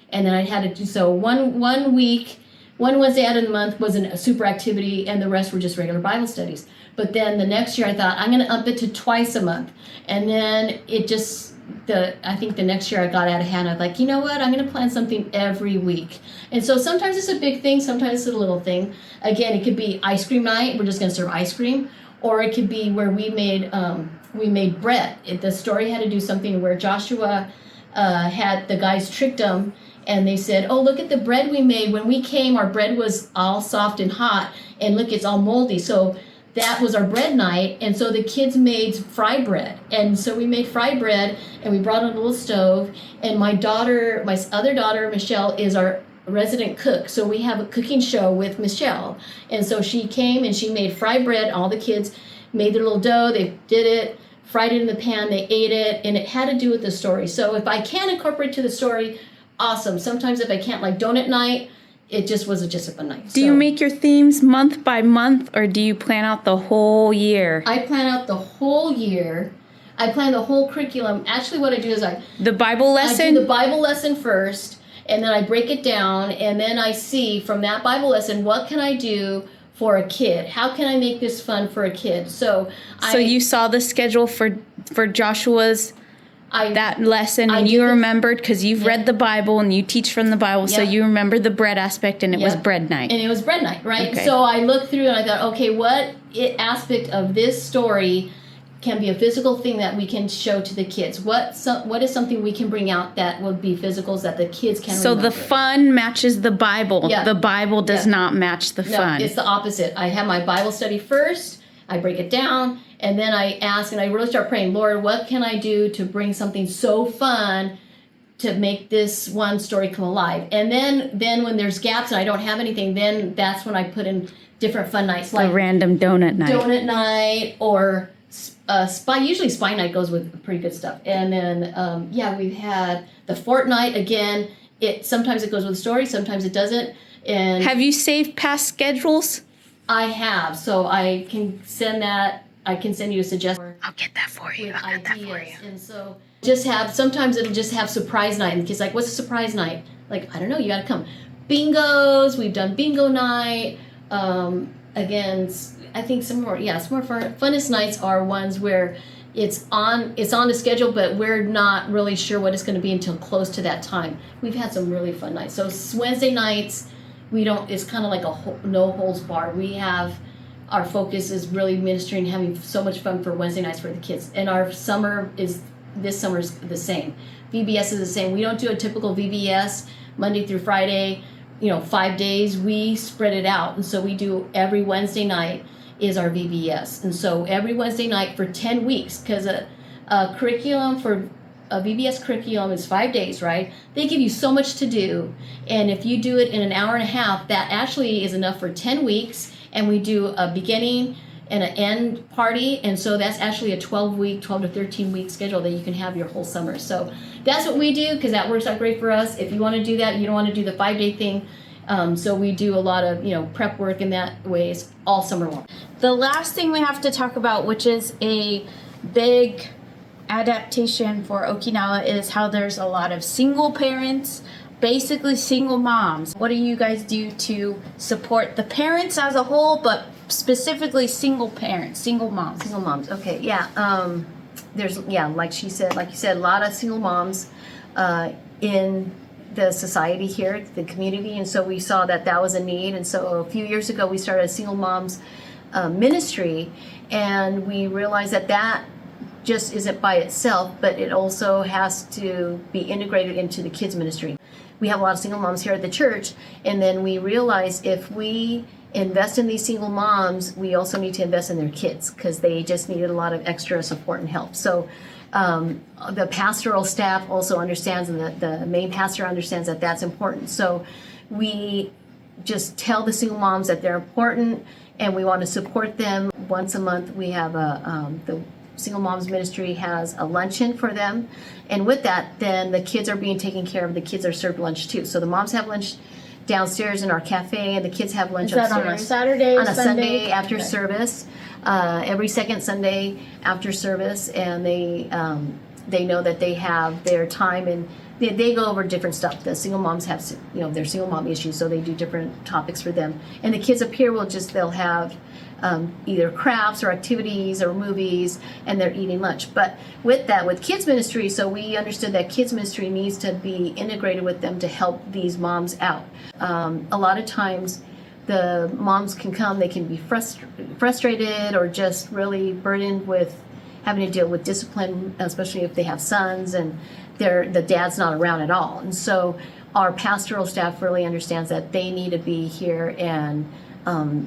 and then I had to do so one week. One Wednesday out of the month was a super activity, and the rest were just regular Bible studies. But then the next year I thought, I'm going to up it to twice a month. And then I think the next year I got out of hand. I was like, you know what? I'm going to plan something every week. And so sometimes it's a big thing. Sometimes it's a little thing. Again, it could be ice cream night. We're just going to serve ice cream. Or it could be where we made bread. The story had to do something where Joshua had the guys tricked him. And they said, oh, look at the bread we made. When we came, our bread was all soft and hot. And look, it's all moldy. So that was our bread night. And so the kids made fry bread. And so we made fry bread, and we brought on a little stove. And my other daughter, Michelle, is our resident cook. So we have a cooking show with Michelle. And so she came and she made fry bread. All the kids made their little dough. They did it, fried it in the pan. They ate it. And it had to do with the story. So if I can incorporate to the story, awesome. Sometimes if I can't, like donut night, it just was just a fun night. Do you make your themes month by month, or do you plan out the whole year? I plan out the whole year. I plan the whole curriculum. Actually, what I do is the Bible lesson? I do the Bible lesson first, and then I break it down, and then I see from that Bible lesson, what can I do for a kid? How can I make this fun for a kid? So you saw the schedule for Joshua's that lesson, and you remembered, because you've read the Bible and you teach from the Bible, so you remember the bread aspect, and it was bread night. And it was bread night, right? Okay. So I looked through and I thought, okay, what aspect of this story can be a physical thing that we can show to the kids? What is something we can bring out that would be physicals that the kids can remember? So the fun matches the Bible. Yeah. The Bible does not match the fun. No, it's the opposite. I have my Bible study first, I break it down, and then I ask, and I really start praying, Lord, what can I do to bring something so fun to make this one story come alive? And then when there's gaps and I don't have anything, then that's when I put in different fun nights, like a random donut night. Donut night, or usually spy night goes with pretty good stuff. And then, we've had the fortnight. Again, sometimes it goes with a story, sometimes it doesn't. And have you saved past schedules? I have, so I can send that. I can send you a suggestion. I'll get that for you. I'll get that for you. And so sometimes it'll just have surprise night. And the kid's like, what's a surprise night? Like, I don't know, you gotta come. Bingos, we've done bingo night. Again, I think some more funnest nights are ones where it's on the schedule, but we're not really sure what it's gonna be until close to that time. We've had some really fun nights. So Wednesday nights, it's kind of like a no holds barred. Our focus is really ministering, having so much fun for Wednesday nights for the kids. And our this summer is the same. VBS is the same. We don't do a typical VBS Monday through Friday, 5 days. We spread it out. And so we do every Wednesday night is our VBS. And so every Wednesday night for 10 weeks, because a curriculum for a VBS curriculum is 5 days, right? They give you so much to do. And if you do it in an hour and a half, that actually is enough for 10 weeks. And we do a beginning and an end party. And so that's actually a 12 to 13 week schedule that you can have your whole summer. So that's what we do, because that works out great for us. If you want to do that, you don't want to do the 5 day thing. So we do a lot of, prep work in that way. It's all summer long. The last thing we have to talk about, which is a big adaptation for Okinawa, is how there's a lot of single parents, basically single moms. What do you guys do to support the parents as a whole, but specifically single parents, single moms? Single moms, okay, yeah. There's, like you said, a lot of single moms in the society here, the community, and so we saw that was a need. And so a few years ago we started a single moms ministry, and we realized that just isn't by itself, but it also has to be integrated into the kids ministry. We have a lot of single moms here at the church, and then we realize if we invest in these single moms, we also need to invest in their kids because they just needed a lot of extra support and help. So the pastoral staff also understands, and the main pastor understands that that's important. So we just tell the single moms that they're important and we want to support them. Once a month we have the Single Moms Ministry has a luncheon for them, and with that then the kids are being taken care of. The kids are served lunch too, so the moms have lunch downstairs in our cafe and the kids have lunch upstairs. On a Saturday, on a Sunday after service, every second Sunday after service, and they know that they have their time, and they go over different stuff. The single moms have their single mom issues, so they do different topics for them, and the kids up here they'll have either crafts or activities or movies, and they're eating lunch. But with kids ministry, so we understood that kids ministry needs to be integrated with them to help these moms out. A lot of times the moms can come, they can be frustrated or just really burdened with having to deal with discipline, especially if they have sons and the dad's not around at all. And so our pastoral staff really understands that they need to be here and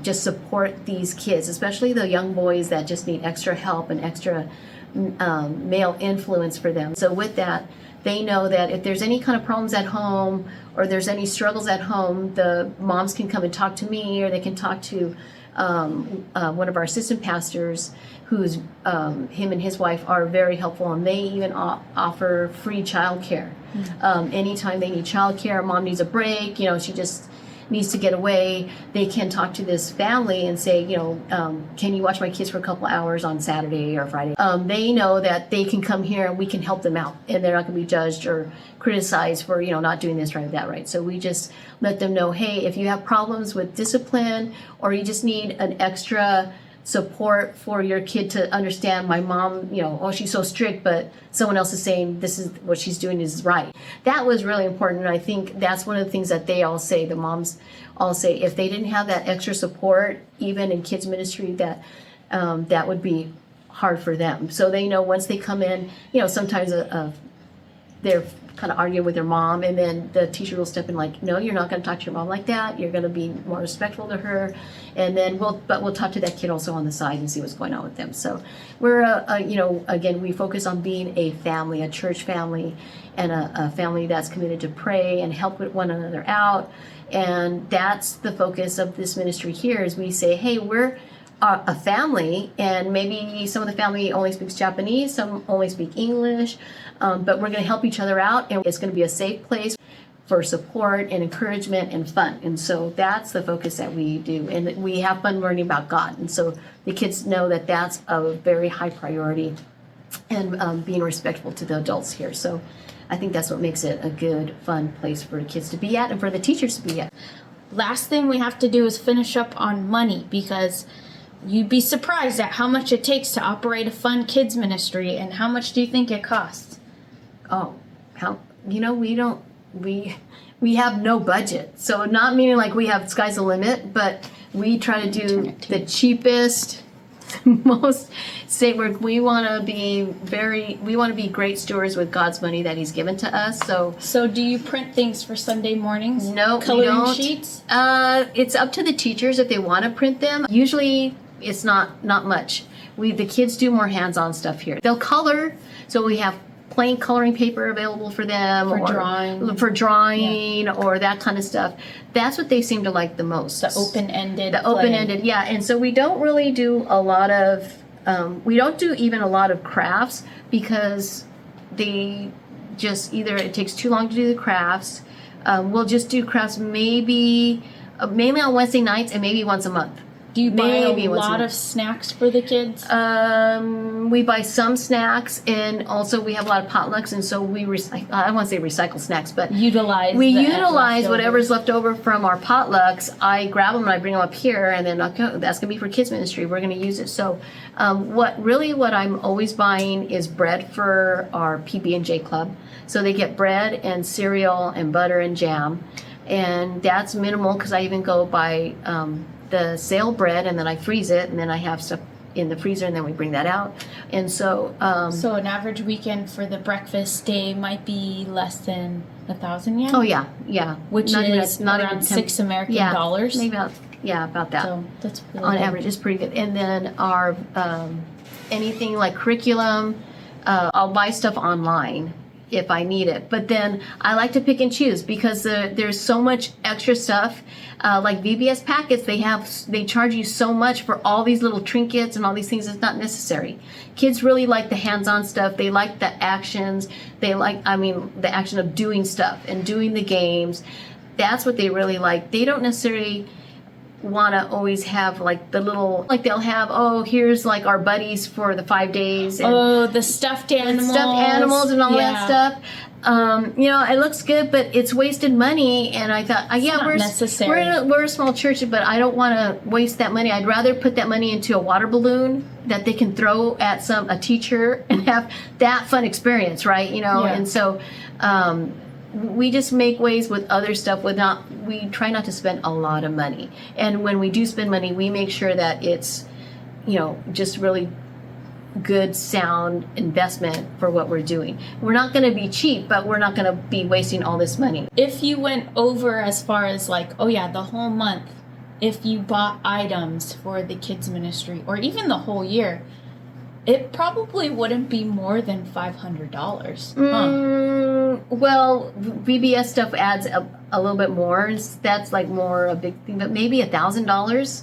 just support these kids, especially the young boys that just need extra help and extra male influence for them. So with that, they know that if there's any kind of problems at home or there's any struggles at home, the moms can come and talk to me, or they can talk to one of our assistant pastors, who's him and his wife are very helpful, and they even offer free childcare. Anytime they need childcare, mom needs a break, she just needs to get away, they can talk to this family and say, can you watch my kids for a couple hours on Saturday or Friday? They know that they can come here and we can help them out, and they're not going to be judged or criticized for not doing this right or that right. So we just let them know, hey, if you have problems with discipline or you just need an extra support for your kid to understand, my mom, she's so strict, but someone else is saying this is what she's doing is right. That was really important, and I think that's one of the things that they all say, the moms all say, if they didn't have that extra support, even in kids ministry, that that would be hard for them. So they know once they come in, sometimes they're kind of arguing with their mom, and then the teacher will step in like, no, you're not going to talk to your mom like that, you're going to be more respectful to her, and then we'll talk to that kid also on the side and see what's going on with them. So we're again, we focus on being a family, a church family, and a family that's committed to pray and help one another out. And that's the focus of this ministry here, is we say, hey, we're a family, and maybe some of the family only speaks Japanese, some only speak English, but we're going to help each other out, and it's going to be a safe place for support and encouragement and fun. And so that's the focus that we do, and we have fun learning about God, and so the kids know that that's a very high priority, and being respectful to the adults here. So I think that's what makes it a good, fun place for kids to be at and for the teachers to be at. Last thing we have to do is finish up on money, because you'd be surprised at how much it takes to operate a fun kids ministry. And how much do you think it costs? We have no budget. So not meaning like we have sky's the limit, but we try to do the cheapest, most safe work. We want to be great stewards with God's money that He's given to us. So do you print things for Sunday mornings? No, coloring we don't. Sheets? It's up to the teachers if they want to print them. Usually it's not much. The kids do more hands-on stuff here. They'll color, so we have plain coloring paper available for them, for drawing, or that kind of stuff. That's what they seem to like the most. The open-ended. Yeah. And so we don't really do a lot of. We don't do even a lot of crafts, because they just it takes too long to do the crafts. We'll just do crafts mainly on Wednesday nights and maybe once a month. Do you buy a lot of snacks for the kids? We buy some snacks, and also we have a lot of potlucks, and so we recycle. I don't want to say recycle snacks, but utilize whatever's left over from our potlucks. I grab them and I bring them up here, and then that's gonna be for kids ministry. We're gonna use it. So, what I'm always buying is bread for our PB&J club. So they get bread and cereal and butter and jam, and that's minimal because I even go buy the sale bread, and then I freeze it, and then I have stuff in the freezer, and then we bring that out. And so So an average weekend for the breakfast day might be less than 1,000 yen. oh yeah, yeah, Which is not around even $6 American yeah, dollars. maybe about that. So that's really On good. average, it's pretty good. And then our anything like curriculum, I'll buy stuff online if I need it. But then I like to pick and choose because there's so much extra stuff. Like VBS packets, they charge you so much for all these little trinkets and all these things. It's not necessary. Kids really like the hands-on stuff. They like the actions. They like, the action of doing stuff and doing the games. That's what they really like. They don't necessarily want to always have like the little, like they'll have, oh, here's like our buddies for the 5 days. And the stuffed animals. And all that stuff. It looks good, but it's wasted money. And I thought, not necessary. We're a small church, but I don't want to waste that money. I'd rather put that money into a water balloon that they can throw at a teacher and have that fun experience, right? And so we just make ways with other stuff we try not to spend a lot of money. And when we do spend money, we make sure that it's, just really good, sound investment for what we're doing. We're not going to be cheap, but we're not going to be wasting all this money. If you went over as far as like, the whole month, if you bought items for the kids ministry or even the whole year, it probably wouldn't be more than $500. Well, VBS stuff adds a little bit more. That's like more a big thing, but maybe $1,000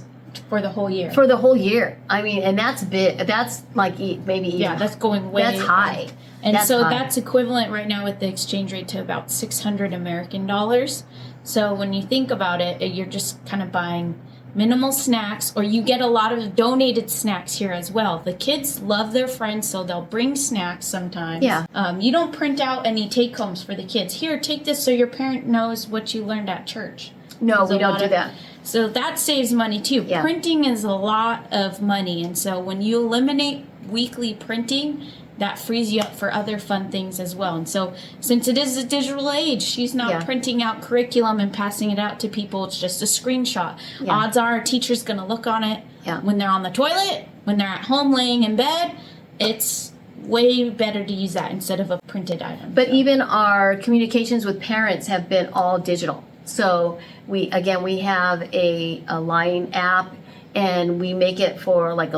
for the whole year. For the whole year. And that's big. That's like maybe even, that's going way. That's high. And that's equivalent right now with the exchange rate to about 600 American dollars. So when you think about it, you're just kind of buying minimal snacks, or you get a lot of donated snacks here as well. The kids love their friends, so they'll bring snacks sometimes. Yeah. You don't print out any take-homes for the kids. Here, take this so your parent knows what you learned at church. No, we don't do that. So that saves money too. Yeah. Printing is a lot of money, and so when you eliminate weekly printing, that frees you up for other fun things as well. And so since it is a digital age, she's not printing out curriculum and passing it out to people. It's just a screenshot. Yeah. Odds are a teacher's going to look on it when they're on the toilet, when they're at home laying in bed. It's way better to use that instead of a printed item. But even our communications with parents have been all digital. So we have a line app, and we make it for like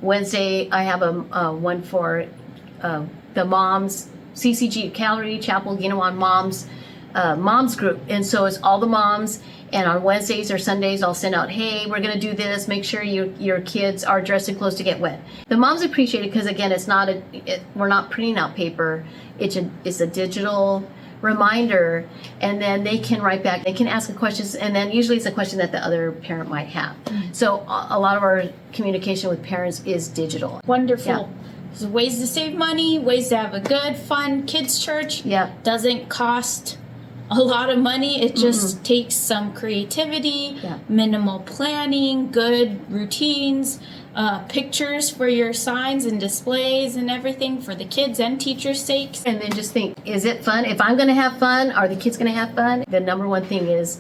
Wednesday. I have a one for the moms, CCG, Calvary Chapel Ginowan moms group. And so it's all the moms, and on Wednesdays or Sundays I'll send out, hey, we're going to do this, make sure your kids are dressed in clothes to get wet. The moms appreciate it because, again, it's not we're not printing out paper. It's a digital reminder, and then they can write back, they can ask a question, and then usually it's a question that the other parent might have. So a lot of our communication with parents is digital. Wonderful. So ways to save money, ways to have a good, fun kids church. Doesn't cost a lot of money. It just takes some creativity, minimal planning, good routines, pictures for your signs and displays and everything for the kids and teachers' sakes. And then just think, is it fun? If I'm going to have fun, are the kids going to have fun? The number one thing is,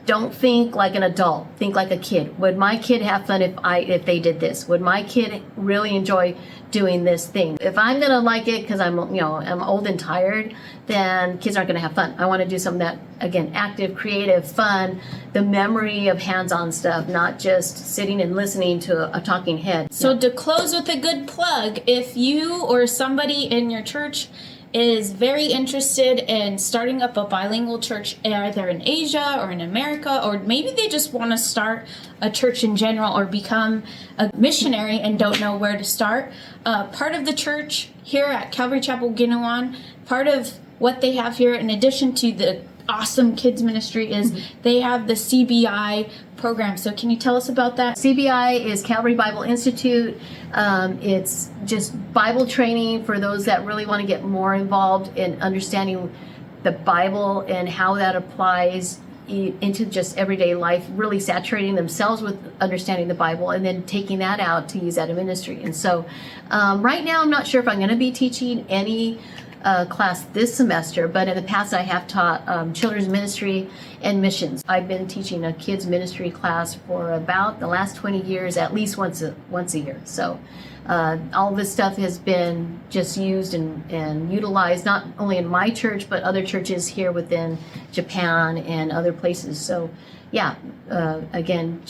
don't think like an adult. Think like a kid. Would my kid have fun if they did this? Would my kid really enjoy doing this thing? If I'm gonna like it because I'm old and tired, then kids aren't gonna have fun. I want to do something that, again, active, creative, fun, the memory of hands-on stuff, not just sitting and listening to a talking head. So to close with a good plug, if you or somebody in your church is very interested in starting up a bilingual church either in Asia or in America, or maybe they just want to start a church in general or become a missionary and don't know where to start, part of the church here at Calvary Chapel Ginowan, part of what they have here in addition to the awesome kids ministry is they have the CBI program. So can you tell us about that? CBI is Calvary Bible Institute. It's just Bible training for those that really want to get more involved in understanding the Bible and how that applies into just everyday life, really saturating themselves with understanding the Bible and then taking that out to use that in ministry. And so right now I'm not sure if I'm going to be teaching any class this semester, but in the past I have taught children's ministry and missions. I've been teaching a kids ministry class for about the last 20 years, at least once a year. So all this stuff has been just used and utilized not only in my church, but other churches here within Japan and other places. So yeah, again,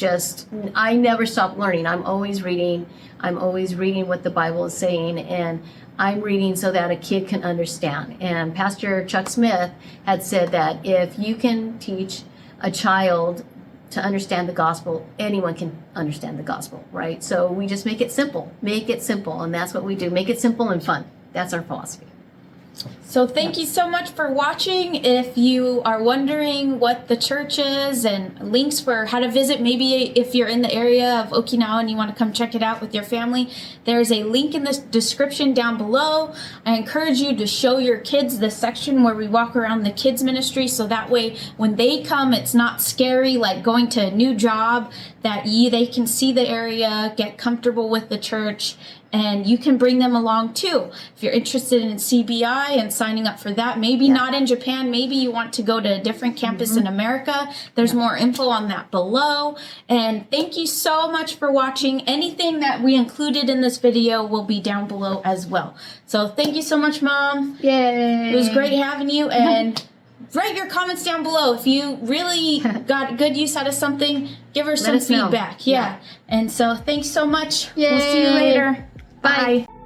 I never stop learning. I'm always reading what the Bible is saying, and I'm reading so that a kid can understand. And Pastor Chuck Smith had said that if you can teach a child to understand the gospel, anyone can understand the gospel, right? So we just make it simple, and that's what we do. Make it simple and fun. That's our philosophy. So thank you so much for watching. If you are wondering what the church is and links for how to visit, maybe if you're in the area of Okinawa and you want to come check it out with your family, there's a link in the description down below. I encourage you to show your kids the section where we walk around the kids ministry, so that way when they come, it's not scary like going to a new job, that they can see the area, get comfortable with the church, and you can bring them along too. If you're interested in CBI and signing up for that, maybe not in Japan, maybe you want to go to a different campus in America, there's more info on that below. And thank you so much for watching. Anything that we included in this video will be down below as well. So thank you so much, Mom. Yay! It was great having you, and write your comments down below. If you really got good use out of something, give her some feedback. Yeah. And so thanks so much. Yay. We'll see you later. Bye. Bye.